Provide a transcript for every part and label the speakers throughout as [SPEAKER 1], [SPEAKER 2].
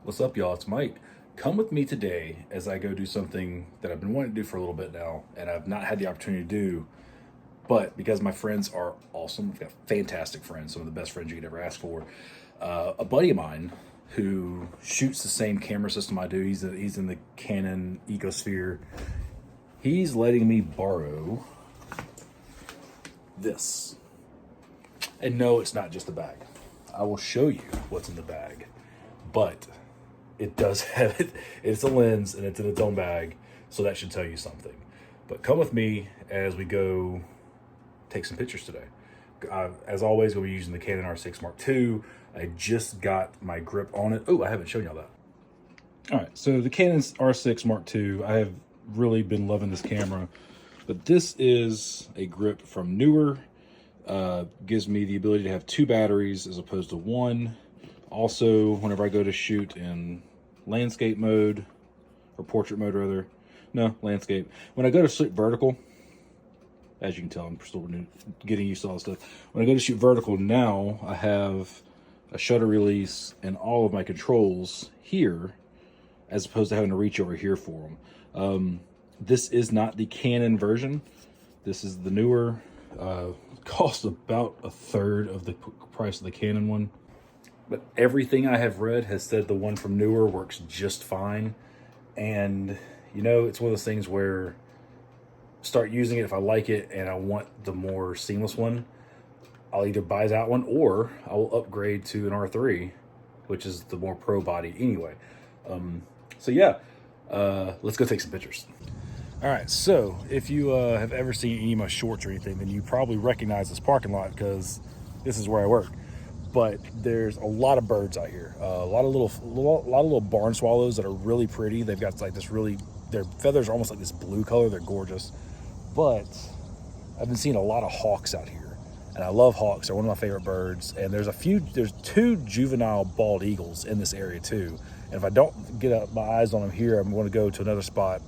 [SPEAKER 1] What's up, y'all? It's Mike. Come with me today as I go do something that I've been wanting to do for a little bit now, and I've not had the opportunity to do. But because my friends are awesome, I've got fantastic friends, some of the best friends you could ever ask for. A buddy of mine who shoots the same camera system I do, he's in the Canon Ecosphere. He's letting me borrow this. And no, it's not just a bag. I will show you what's in the bag. But it does have it. It's a lens and it's in its own bag, so that should tell you something. But come with me as we go take some pictures today. As always, we'll be using the Canon R6 M2. I just got my grip on it. Oh, I haven't shown y'all that. All right, so the Canon R6 M2, I have really been loving this camera, but this is a grip from Newer. Gives me the ability to have 2 batteries as opposed to 1. Also, whenever I go to shoot in landscape mode, or portrait mode rather, no, landscape. When I go to shoot vertical, as you can tell, I'm still getting used to all this stuff. When I go to shoot vertical now, I have a shutter release and all of my controls here, as opposed to having to reach over here for them. This is not the Canon version. This is the Newer. Costs about a third of the price of the Canon one. But everything I have read has said the one from Newer works just fine. And, you know, it's one of those things where start using it if I like it and I want the more seamless one. I'll either buy that one or I will upgrade to an R3, which is the more pro body anyway. So yeah, let's go take some pictures. All right, so if you have ever seen any of my shorts or anything, then you probably recognize this parking lot because this is where I work. But there's a lot of birds out here. A lot of little barn swallows that are really pretty. They've got like this really, their feathers are almost like this blue color. They're gorgeous. But I've been seeing a lot of hawks out here, and I love hawks. They're one of my favorite birds. And there's 2 juvenile bald eagles in this area too. And if I don't get my eyes on them here, I'm going to go to another spot.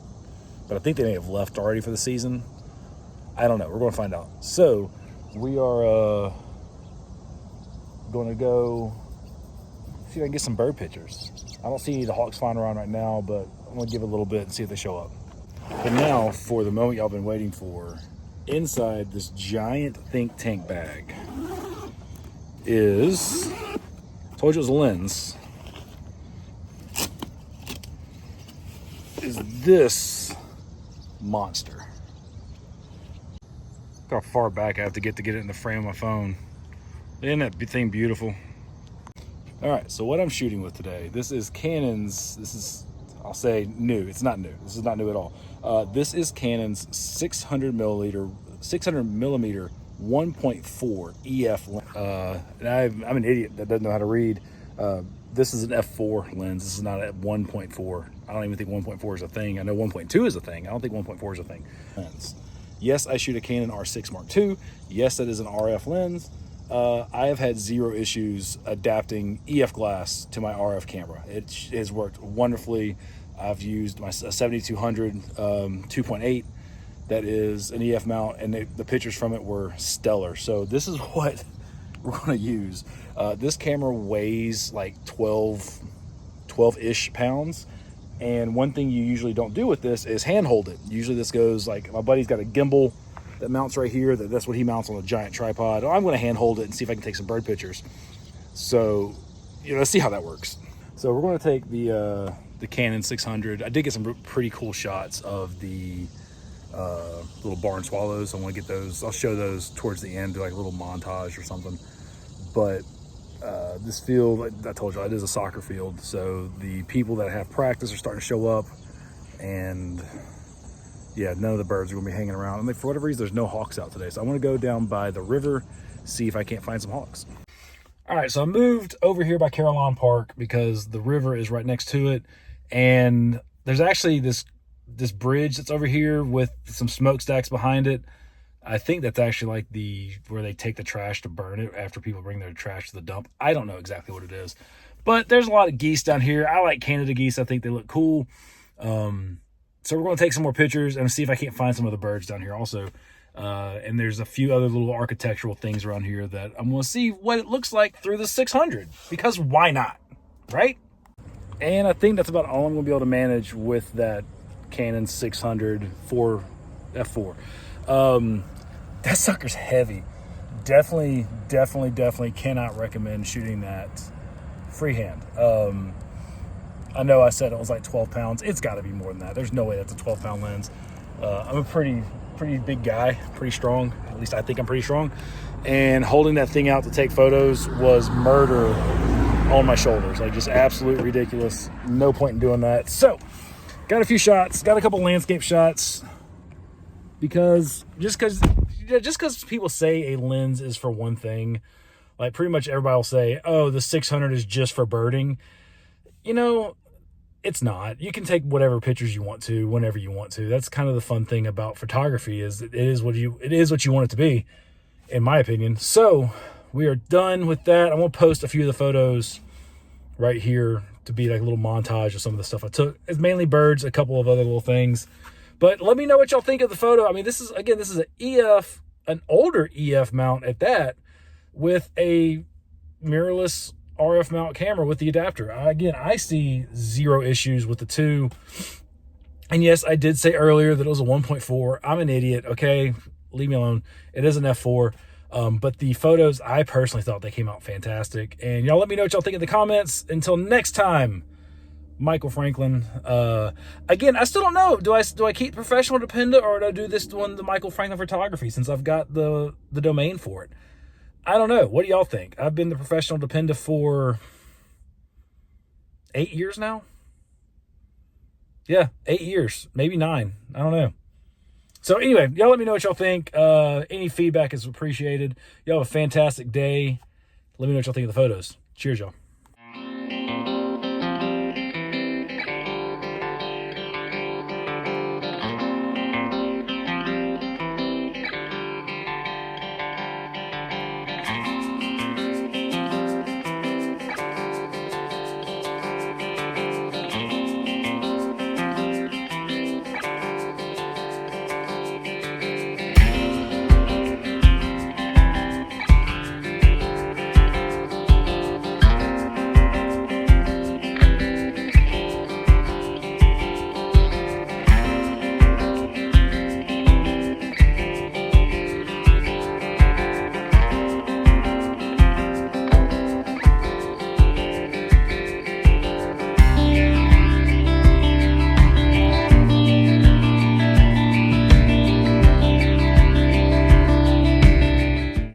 [SPEAKER 1] But I think they may have left already for the season. I don't know. We're going to find out. So we are going to go see if I can get some bird pictures. I don't see any of the hawks flying around right now, but I'm going to give it a little bit and see if they show up. But now for the moment y'all been waiting for. Inside this giant think tank bag is, told you it was a lens, is this monster. Look how far back I have to get it in the frame of my phone. Isn't that thing beautiful? All right, so what I'm shooting with today, this is Canon's, this is, I'll say new. It's not new. This is not new at all. This is Canon's 600 millimeter 1.4 EF. And I'm an idiot that doesn't know how to read. This is an f4 lens. This is not a 1.4. I don't even think 1.4 is a thing. I know 1.2 is a thing. I don't think 1.4 is a thing. Lens. Yes, I shoot a Canon R6 M2. Yes, that is an RF lens. I have had 0 issues adapting EF glass to my RF camera. It has worked wonderfully. I've used my 7200 2.8. That is an EF mount, and the pictures from it were stellar. So this is what we're going to use. This camera weighs like 12-ish pounds. And one thing you usually don't do with this is hand hold it. Usually this goes like, my buddy's got a gimbal that mounts right here. That's what he mounts on a giant tripod. I'm going to hand hold it and see if I can take some bird pictures. So, you know, let's see how that works. So we're going to take the Canon 600. I did get some pretty cool shots of the little barn swallows. I want to get those. I'll show those towards the end, do like a little montage or something. But this field, like I told you, it is a soccer field. So the people that have practice are starting to show up, and yeah, none of the birds are going to be hanging around. I mean, for whatever reason, there's no hawks out today. So I want to go down by the river, see if I can't find some hawks. All right, so I moved over here by Caroline Park because the river is right next to it. And there's actually this bridge that's over here with some smokestacks behind it. I think that's actually like where they take the trash to burn it after people bring their trash to the dump. I don't know exactly what it is, but there's a lot of geese down here. I like Canada geese. I think they look cool. So we're going to take some more pictures and see if I can't find some of the birds down here also. And there's a few other little architectural things around here that I'm going to see what it looks like through the 600, because why not, right? And I think that's about all I'm going to be able to manage with that Canon 600 for f4. That sucker's heavy. Definitely cannot recommend shooting that freehand. I know I said it was like 12 pounds. It's got to be more than that. There's no way that's a 12-pound lens. I'm a pretty big guy, pretty strong. At least I think I'm pretty strong. And holding that thing out to take photos was murder on my shoulders. Like, just absolute ridiculous. No point in doing that. So, got a few shots. Got a couple landscape shots. Because just because people say a lens is for one thing, like pretty much everybody will say, oh, the 600 is just for birding. You know, it's not. You can take whatever pictures you want to, whenever you want to. That's kind of the fun thing about photography, is it is what you want it to be, in my opinion. So we are done with that. I'm gonna post a few of the photos right here to be like a little montage of some of the stuff I took. It's mainly birds, a couple of other little things. But let me know what y'all think of the photo. I mean, this is an EF, an older EF mount at that, with a mirrorless RF mount camera with the adapter. Again, I see zero issues with the two. And yes, I did say earlier that it was a 1.4. I'm an idiot, okay? Leave me alone. It is an f4. But the photos, I personally thought they came out fantastic. And y'all let me know what y'all think in the comments. Until next time, Michael Franklin. Again, I still don't know. Do I keep Professional Dependa, or do I do this one, the Michael Franklin Photography, since I've got the domain for it? I don't know. What do y'all think? I've been the Professional Dependa for 8 years now. Yeah, 8 years, maybe 9. I don't know. So anyway, y'all let me know what y'all think. Any feedback is appreciated. Y'all have a fantastic day. Let me know what y'all think of the photos. Cheers, y'all.